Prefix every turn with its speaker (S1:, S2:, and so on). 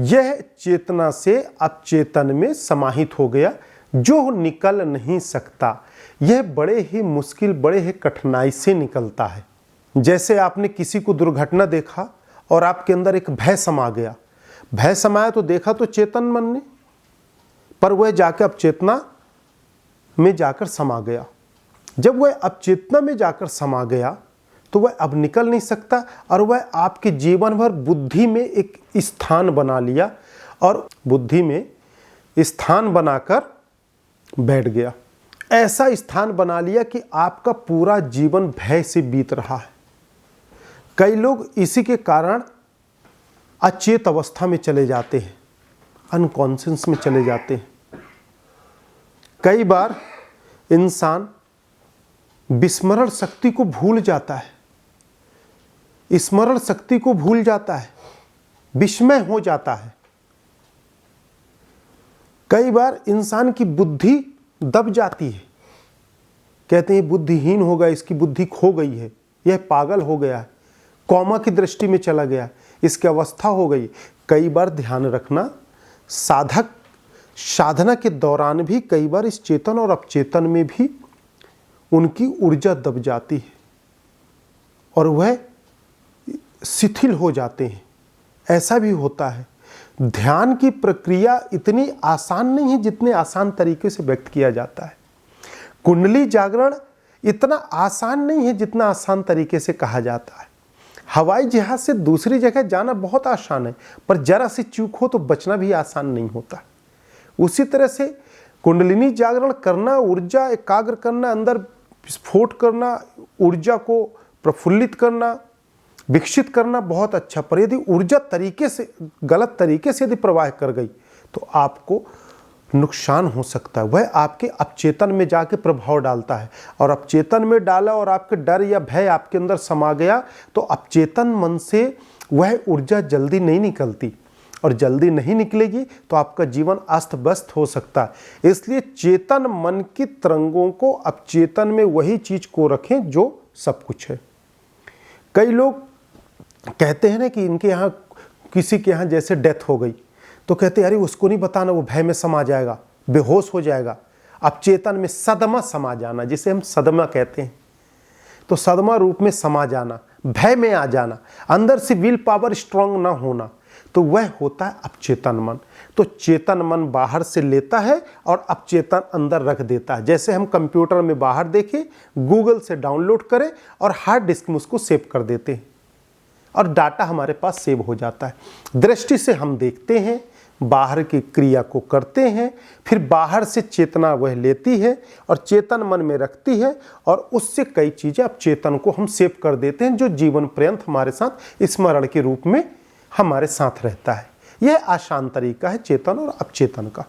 S1: यह चेतना से अचेतन में समाहित हो गया, जो निकल नहीं सकता। यह बड़े ही मुश्किल, बड़े ही कठिनाई से निकलता है। जैसे आपने किसी को दुर्घटना देखा और आपके अंदर एक भय समा गया। भय समाया तो देखा तो चेतन मन ने, पर वह जाकर अवचेतना में जाकर समा गया। जब वह अवचेतना में जाकर समा गया तो वह अब निकल नहीं सकता, और वह आपके जीवन भर बुद्धि में एक स्थान बना लिया और बुद्धि में स्थान बनाकर बैठ गया। ऐसा स्थान बना लिया कि आपका पूरा जीवन भय से बीत रहा है। कई लोग इसी के कारण अचेत अवस्था में चले जाते हैं, अनकॉन्शियस में चले जाते हैं। कई बार इंसान विस्मरण शक्ति को भूल जाता है, स्मरण शक्ति को भूल जाता है, विस्मय हो जाता है। कई बार इंसान की बुद्धि दब जाती है, कहते हैं बुद्धिहीन हो गया, इसकी बुद्धि खो गई है, यह पागल हो गया है, कौमा की दृष्टि में चला गया, इसकी अवस्था हो गई। कई बार ध्यान रखना, साधक साधना के दौरान भी कई बार इस चेतन और अपचेतन में भी उनकी ऊर्जा दब जाती है और वह शिथिल हो जाते हैं। ऐसा भी होता है। ध्यान की प्रक्रिया इतनी आसान नहीं है जितने आसान तरीके से व्यक्त किया जाता है। कुंडली जागरण इतना आसान नहीं है जितना आसान तरीके से कहा जाता है। हवाई जहाज से दूसरी जगह जाना बहुत आसान है, पर जरा सी चूक हो तो बचना भी आसान नहीं होता। उसी तरह से कुंडलिनी जागरण करना, ऊर्जा एकाग्र करना, अंदर विस्फोट करना, ऊर्जा को प्रफुल्लित करना, विकसित करना बहुत अच्छा, पर यदि ऊर्जा तरीके से गलत तरीके से यदि प्रवाह कर गई तो आपको नुकसान हो सकता है। वह आपके अपचेतन में जाके प्रभाव डालता है, और अपचेतन में डाला और आपके डर या भय आपके अंदर समा गया तो अपचेतन मन से वह ऊर्जा जल्दी नहीं निकलती, और जल्दी नहीं निकलेगी तो आपका जीवन अस्त व्यस्त हो सकता है। इसलिए चेतन मन की तरंगों को अपचेतन में वही चीज को रखें जो सब कुछ है। कई लोग कहते हैं ना कि इनके यहाँ किसी के यहाँ जैसे डेथ हो गई तो कहते हैं अरे उसको नहीं बताना, वो भय में समा जाएगा, बेहोश हो जाएगा। अपचेतन में सदमा समा जाना, जिसे हम सदमा कहते हैं, तो सदमा रूप में समा जाना, भय में आ जाना, अंदर से विल पावर स्ट्रांग ना होना, तो वह होता है अपचेतन मन। तो चेतन मन बाहर से लेता है और अपचेतन अंदर रख देता है। जैसे हम कंप्यूटर में बाहर देखें, गूगल से डाउनलोड करें और हार्ड डिस्क में उसको सेव कर देते हैं और डाटा हमारे पास सेव हो जाता है। दृष्टि से हम देखते हैं, बाहर की क्रिया को करते हैं, फिर बाहर से चेतना वह लेती है और चेतन मन में रखती है, और उससे कई चीज़ें अपचेतन को हम सेव कर देते हैं, जो जीवन पर्यंत हमारे साथ स्मरण के रूप में हमारे साथ रहता है। यह आसान तरीका है चेतन और अपचेतन का।